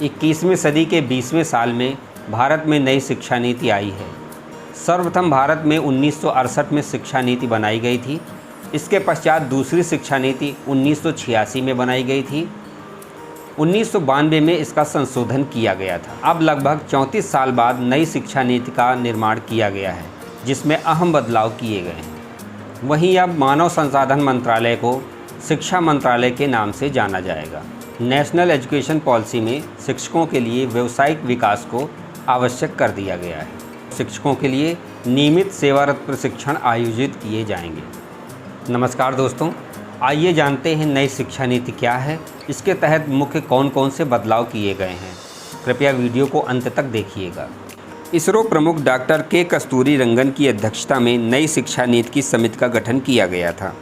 21वीं सदी के 20वें साल में भारत में नई शिक्षा नीति आई है। सर्वप्रथम भारत में 1968 में शिक्षा नीति बनाई गई थी। इसके पश्चात दूसरी शिक्षा नीति 1986 में बनाई गई थी। 1992 में इसका संशोधन किया गया था। अब लगभग 34 साल बाद नई शिक्षा नीति का निर्माण किया गया है, जिसमें अहम बदलाव किए गए हैं। वहीं अब मानव संसाधन मंत्रालय को शिक्षा मंत्रालय के नाम से जाना जाएगा। नेशनल एजुकेशन पॉलिसी में शिक्षकों के लिए व्यावसायिक विकास को आवश्यक कर दिया गया है। शिक्षकों के लिए नियमित सेवारत प्रशिक्षण आयोजित किए जाएंगे। नमस्कार दोस्तों, आइए जानते हैं नई शिक्षा नीति क्या है, इसके तहत मुख्य कौन कौन से बदलाव किए गए हैं। कृपया वीडियो को अंत तक देखिएगा। इसरो प्रमुख डॉक्टर के कस्तूरी रंगन की अध्यक्षता में नई शिक्षा नीति की समिति का गठन किया गया था।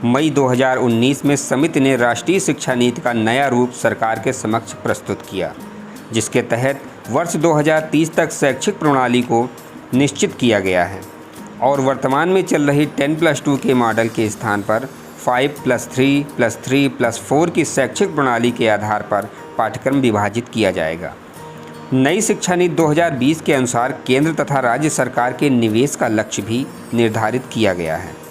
मई 2019 में समिति ने राष्ट्रीय शिक्षा नीति का नया रूप सरकार के समक्ष प्रस्तुत किया, जिसके तहत वर्ष 2030 तक शैक्षिक प्रणाली को निश्चित किया गया है और वर्तमान में चल रही 10+2 के मॉडल के स्थान पर 5+3+3+4 की शैक्षिक प्रणाली के आधार पर पाठ्यक्रम विभाजित किया जाएगा। नई शिक्षा नीति 2020 के अनुसार केंद्र तथा राज्य सरकार के निवेश का लक्ष्य भी निर्धारित किया गया है,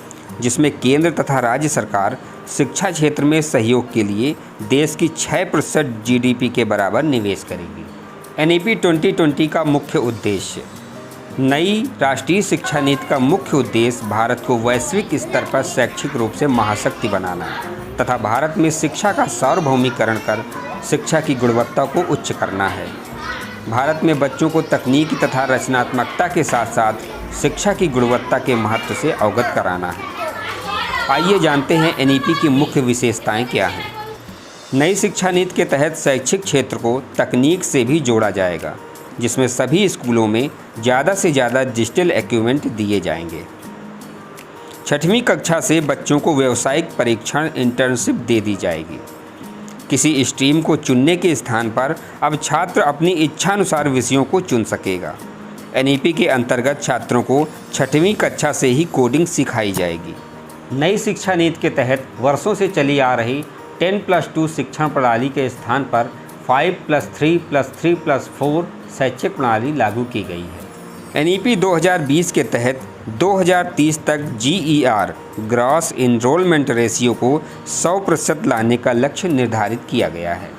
जिसमें केंद्र तथा राज्य सरकार शिक्षा क्षेत्र में सहयोग के लिए देश की 6% GDP के बराबर निवेश करेगी। NEP 2020 का मुख्य उद्देश्य। नई राष्ट्रीय शिक्षा नीति का मुख्य उद्देश्य भारत को वैश्विक स्तर पर शैक्षिक रूप से महाशक्ति बनाना तथा भारत में शिक्षा का सार्वभौमिकरण कर शिक्षा की गुणवत्ता को उच्च करना है। भारत में बच्चों को तकनीकी तथा रचनात्मकता के साथ साथ शिक्षा की गुणवत्ता के महत्व से अवगत कराना है। आइए जानते हैं NEP की मुख्य विशेषताएं क्या हैं। नई शिक्षा नीति के तहत शैक्षिक क्षेत्र को तकनीक से भी जोड़ा जाएगा, जिसमें सभी स्कूलों में ज़्यादा से ज़्यादा डिजिटल इक्विपमेंट दिए जाएंगे। 6वीं कक्षा से बच्चों को व्यावसायिक परीक्षण इंटर्नशिप दे दी जाएगी। किसी स्ट्रीम को चुनने के स्थान पर अब छात्र अपनी इच्छानुसार विषयों को चुन सकेगा। NEP के अंतर्गत छात्रों को 6वीं कक्षा से ही कोडिंग सिखाई जाएगी। नई शिक्षा नीति के तहत वर्षों से चली आ रही 10+2 शिक्षण प्रणाली के स्थान पर 5+3+3+4 शैक्षिक प्रणाली लागू की गई है। NEP 2020 के तहत 2030 तक GER ग्रॉस इनरोलमेंट रेशियो को 100% लाने का लक्ष्य निर्धारित किया गया है।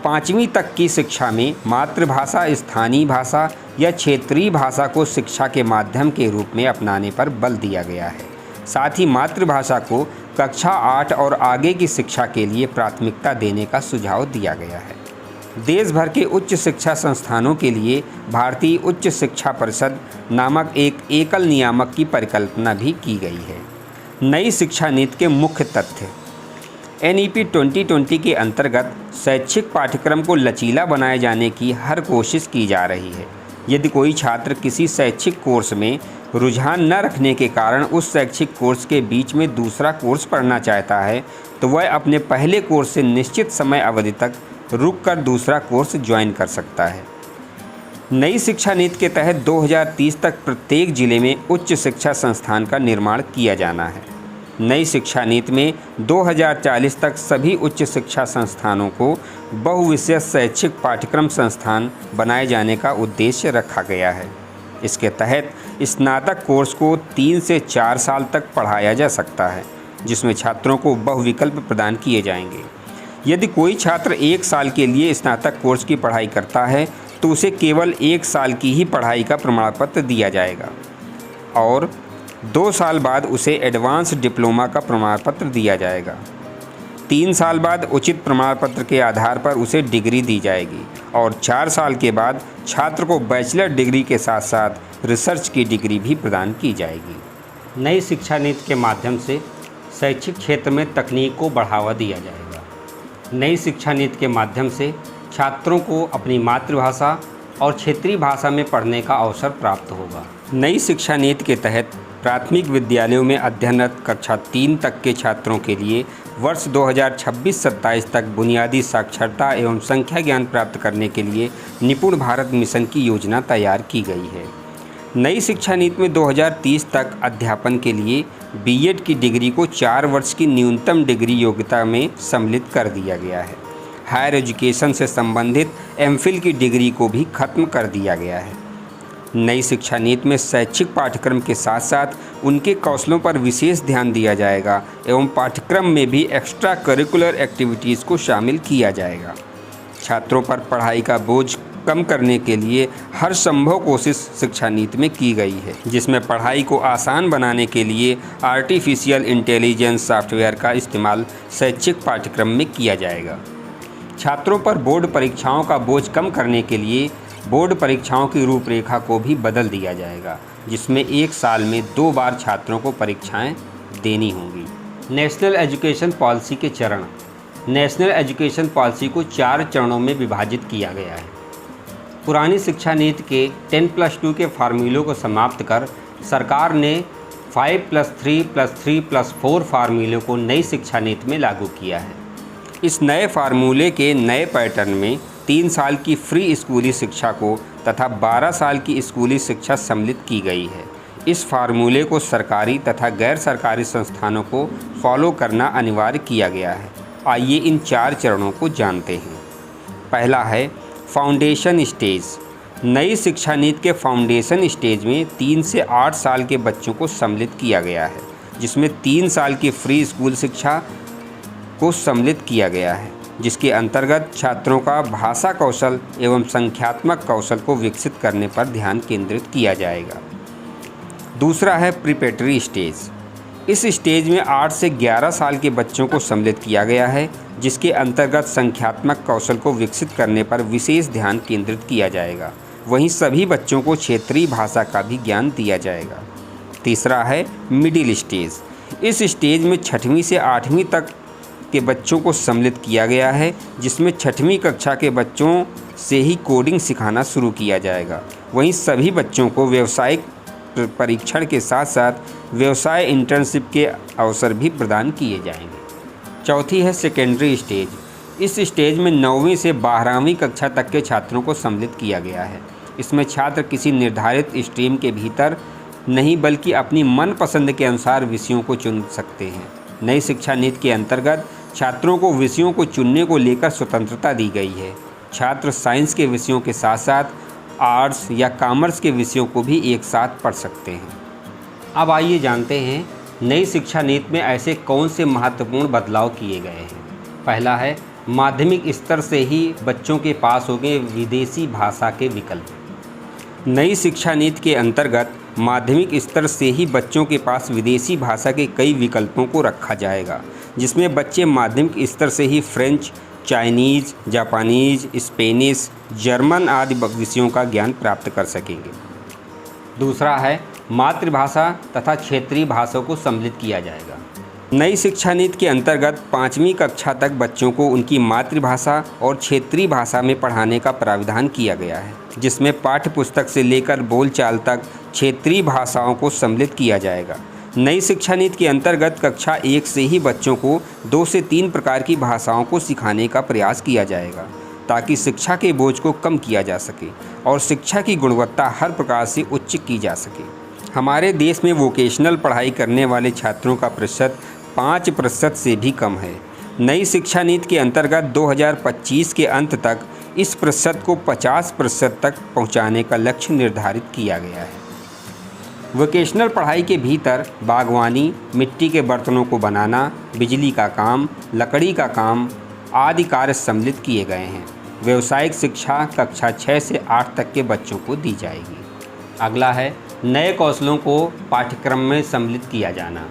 5वीं तक की शिक्षा में मातृभाषा, स्थानीय भाषा या क्षेत्रीय भाषा को शिक्षा के माध्यम के रूप में अपनाने पर बल दिया गया है। साथ ही मातृभाषा को कक्षा 8 और आगे की शिक्षा के लिए प्राथमिकता देने का सुझाव दिया गया है। देश भर के उच्च शिक्षा संस्थानों के लिए भारतीय उच्च शिक्षा परिषद नामक एक एकल नियामक की परिकल्पना भी की गई है। नई शिक्षा नीति के मुख्य तथ्य। NEP 2020 के अंतर्गत शैक्षिक पाठ्यक्रम को लचीला बनाए जाने की हर कोशिश की जा रही है। यदि कोई छात्र किसी शैक्षिक कोर्स में रुझान न रखने के कारण उस शैक्षिक कोर्स के बीच में दूसरा कोर्स पढ़ना चाहता है, तो वह अपने पहले कोर्स से निश्चित समय अवधि तक रुककर दूसरा कोर्स ज्वाइन कर सकता है। नई शिक्षा नीति के तहत 2030 तक प्रत्येक जिले में उच्च शिक्षा संस्थान का निर्माण किया जाना है। नई शिक्षा नीति में 2040 तक सभी उच्च शिक्षा संस्थानों को बहुविषय शैक्षिक पाठ्यक्रम संस्थान बनाए जाने का उद्देश्य रखा गया है। इसके तहत स्नातक कोर्स को 3 से 4 साल तक पढ़ाया जा सकता है, जिसमें छात्रों को बहुविकल्प प्रदान किए जाएंगे। यदि कोई छात्र 1 साल के लिए स्नातक कोर्स की पढ़ाई करता है, तो उसे केवल 1 साल की ही पढ़ाई का प्रमाण पत्र दिया जाएगा और 2 साल बाद उसे एडवांस डिप्लोमा का प्रमाण पत्र दिया जाएगा। 3 साल बाद उचित प्रमाण पत्र के आधार पर उसे डिग्री दी जाएगी और 4 साल के बाद छात्र को बैचलर डिग्री के साथ साथ रिसर्च की डिग्री भी प्रदान की जाएगी। नई शिक्षा नीति के माध्यम से शैक्षिक क्षेत्र में तकनीक को बढ़ावा दिया जाएगा। नई शिक्षा नीति के माध्यम से छात्रों को अपनी मातृभाषा और क्षेत्रीय भाषा में पढ़ने का अवसर प्राप्त होगा। नई शिक्षा नीति के तहत प्राथमिक विद्यालयों में अध्ययनरत कक्षा 3 तक के छात्रों के लिए वर्ष 2026-27 तक बुनियादी साक्षरता एवं संख्या ज्ञान प्राप्त करने के लिए निपुण भारत मिशन की योजना तैयार की गई है। नई शिक्षा नीति में 2030 तक अध्यापन के लिए B.Ed की डिग्री को 4 वर्ष की न्यूनतम डिग्री योग्यता में सम्मिलित कर दिया गया है। हायर एजुकेशन से संबंधित एमफिल की डिग्री को भी खत्म कर दिया गया है। नई शिक्षा नीति में शैक्षिक पाठ्यक्रम के साथ साथ उनके कौशलों पर विशेष ध्यान दिया जाएगा एवं पाठ्यक्रम में भी एक्स्ट्रा करिकुलर एक्टिविटीज़ को शामिल किया जाएगा। छात्रों पर पढ़ाई का बोझ कम करने के लिए हर संभव कोशिश शिक्षा नीति में की गई है, जिसमें पढ़ाई को आसान बनाने के लिए आर्टिफिशियल इंटेलिजेंस सॉफ्टवेयर का इस्तेमाल शैक्षिक पाठ्यक्रम में किया जाएगा। छात्रों पर बोर्ड परीक्षाओं का बोझ कम करने के लिए बोर्ड परीक्षाओं की रूपरेखा को भी बदल दिया जाएगा, जिसमें एक साल में 2 बार छात्रों को परीक्षाएं देनी होंगी। नेशनल एजुकेशन पॉलिसी के चरण। नेशनल एजुकेशन पॉलिसी को 4 चरणों में विभाजित किया गया है। पुरानी शिक्षा नीति के 10+2 के फार्मूलों को समाप्त कर सरकार ने 5+3+3+4 फार्मूलों को नई शिक्षा नीति में लागू किया है। इस नए फार्मूले के नए पैटर्न में 3 साल की फ्री स्कूली शिक्षा को तथा 12 साल की स्कूली शिक्षा सम्मिलित की गई है। इस फार्मूले को सरकारी तथा गैर सरकारी संस्थानों को फॉलो करना अनिवार्य किया गया है। आइए इन 4 चरणों को जानते हैं। पहला है फाउंडेशन स्टेज। नई शिक्षा नीति के फाउंडेशन स्टेज में 3 से 8 साल के बच्चों को सम्मिलित किया गया है, जिसमें 3 साल की फ्री स्कूल शिक्षा को सम्मिलित किया गया है, जिसके अंतर्गत छात्रों का भाषा कौशल एवं संख्यात्मक कौशल को विकसित करने पर ध्यान केंद्रित किया जाएगा। दूसरा है प्रिपरेटरी स्टेज। इस स्टेज में 8 से 11 साल के बच्चों को सम्मिलित किया गया है, जिसके अंतर्गत संख्यात्मक कौशल को विकसित करने पर विशेष ध्यान केंद्रित किया जाएगा। वहीं सभी बच्चों को क्षेत्रीय भाषा का भी ज्ञान दिया जाएगा। तीसरा है मिडिल स्टेज। इस स्टेज में 6वीं से 8वीं तक के बच्चों को सम्मिलित किया गया है, जिसमें 6वीं कक्षा के बच्चों से ही कोडिंग सिखाना शुरू किया जाएगा। वहीं सभी बच्चों को व्यावसायिक परीक्षण के साथ साथ व्यवसाय इंटर्नशिप के अवसर भी प्रदान किए जाएंगे। चौथी है सेकेंडरी स्टेज। इस स्टेज में 9वीं से 12वीं कक्षा तक के छात्रों को सम्मिलित किया गया है। इसमें छात्र किसी निर्धारित स्ट्रीम के भीतर नहीं बल्कि अपनी मनपसंद के अनुसार विषयों को चुन सकते हैं। नई शिक्षा नीति के अंतर्गत छात्रों को विषयों को चुनने को लेकर स्वतंत्रता दी गई है। छात्र साइंस के विषयों के साथ साथ आर्ट्स या कॉमर्स के विषयों को भी एक साथ पढ़ सकते हैं। अब आइए जानते हैं नई शिक्षा नीति में ऐसे कौन से महत्वपूर्ण बदलाव किए गए हैं। पहला है माध्यमिक स्तर से ही बच्चों के पास होंगे विदेशी भाषा के विकल्प। नई शिक्षा नीति के अंतर्गत माध्यमिक स्तर से ही बच्चों के पास विदेशी भाषा के कई विकल्पों को रखा जाएगा, जिसमें बच्चे माध्यमिक स्तर से ही French, Chinese, Japanese, Spanish, German आदि विषयों का ज्ञान प्राप्त कर सकेंगे। दूसरा है मातृभाषा तथा क्षेत्रीय भाषाओं को सम्मिलित किया जाएगा। नई शिक्षा नीति के अंतर्गत 5वीं कक्षा तक बच्चों को उनकी मातृभाषा और क्षेत्रीय भाषा में पढ़ाने का प्रावधान किया गया है, जिसमें पाठ्य पुस्तक से लेकर बोलचाल तक क्षेत्रीय भाषाओं को सम्मिलित किया जाएगा। नई शिक्षा नीति के अंतर्गत कक्षा 1 से ही बच्चों को 2 से 3 प्रकार की भाषाओं को सिखाने का प्रयास किया जाएगा, ताकि शिक्षा के बोझ को कम किया जा सके और शिक्षा की गुणवत्ता हर प्रकार से उच्च की जा सके। हमारे देश में वोकेशनल पढ़ाई करने वाले छात्रों का प्रतिशत 5% से भी कम है। नई शिक्षा नीति के अंतर्गत 2025 के अंत तक इस प्रतिशत को 50% तक पहुंचाने का लक्ष्य निर्धारित किया गया है। वोकेशनल पढ़ाई के भीतर बागवानी, मिट्टी के बर्तनों को बनाना, बिजली का काम, लकड़ी का काम आदि कार्य सम्मिलित किए गए हैं। व्यावसायिक शिक्षा कक्षा 6 से 8 तक के बच्चों को दी जाएगी। अगला है नए कौशलों को पाठ्यक्रम में सम्मिलित किया जाना।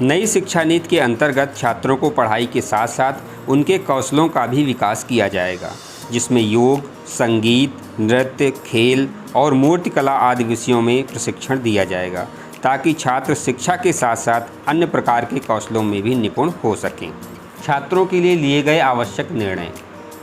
नई शिक्षा नीति के अंतर्गत छात्रों को पढ़ाई के साथ साथ उनके कौशलों का भी विकास किया जाएगा, जिसमें योग, संगीत, नृत्य, खेल और मूर्तिकला आदि विषयों में प्रशिक्षण दिया जाएगा, ताकि छात्र शिक्षा के साथ साथ अन्य प्रकार के कौशलों में भी निपुण हो सकें। छात्रों के लिए लिए गए आवश्यक निर्णय।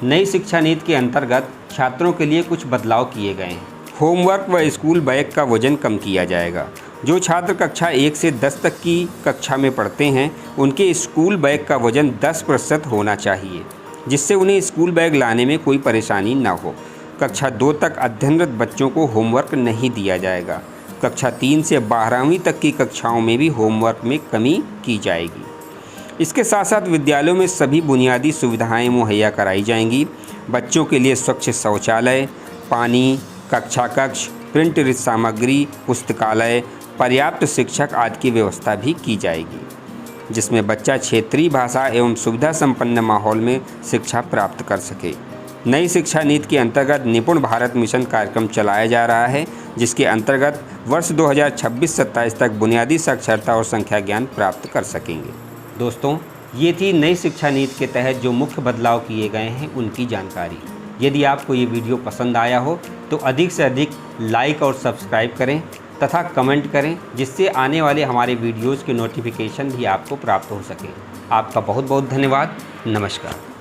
नई शिक्षा नीति के अंतर्गत छात्रों के लिए कुछ बदलाव किए गए हैं। होमवर्क व स्कूल बैग का वजन कम किया जाएगा। जो छात्र कक्षा 1 से 10 तक की कक्षा में पढ़ते हैं, उनके स्कूल बैग का वजन 10% होना चाहिए, जिससे उन्हें स्कूल बैग लाने में कोई परेशानी न हो। कक्षा 2 तक अध्ययनरत बच्चों को होमवर्क नहीं दिया जाएगा। कक्षा 3 से 12वीं तक की कक्षाओं में भी होमवर्क में कमी की जाएगी। इसके साथ साथ विद्यालयों में सभी बुनियादी सुविधाएं मुहैया कराई जाएंगी। बच्चों के लिए स्वच्छ शौचालय, पानी, कक्षा कक्ष, प्रिंट सामग्री, पुस्तकालय, पर्याप्त शिक्षक आदि की व्यवस्था भी की जाएगी, जिसमें बच्चा क्षेत्रीय भाषा एवं सुविधा संपन्न माहौल में शिक्षा प्राप्त कर सके। नई शिक्षा नीति के अंतर्गत निपुण भारत मिशन कार्यक्रम चलाया जा रहा है, जिसके अंतर्गत वर्ष 2026-27 तक बुनियादी साक्षरता और संख्या ज्ञान प्राप्त कर सकेंगे। दोस्तों, ये थी नई शिक्षा नीति के तहत जो मुख्य बदलाव किए गए हैं उनकी जानकारी। यदि आपको ये वीडियो पसंद आया हो तो अधिक से अधिक लाइक और सब्सक्राइब करें तथा कमेंट करें, जिससे आने वाले हमारे वीडियोज़ के नोटिफिकेशन भी आपको प्राप्त हो सके। आपका बहुत बहुत धन्यवाद। नमस्कार।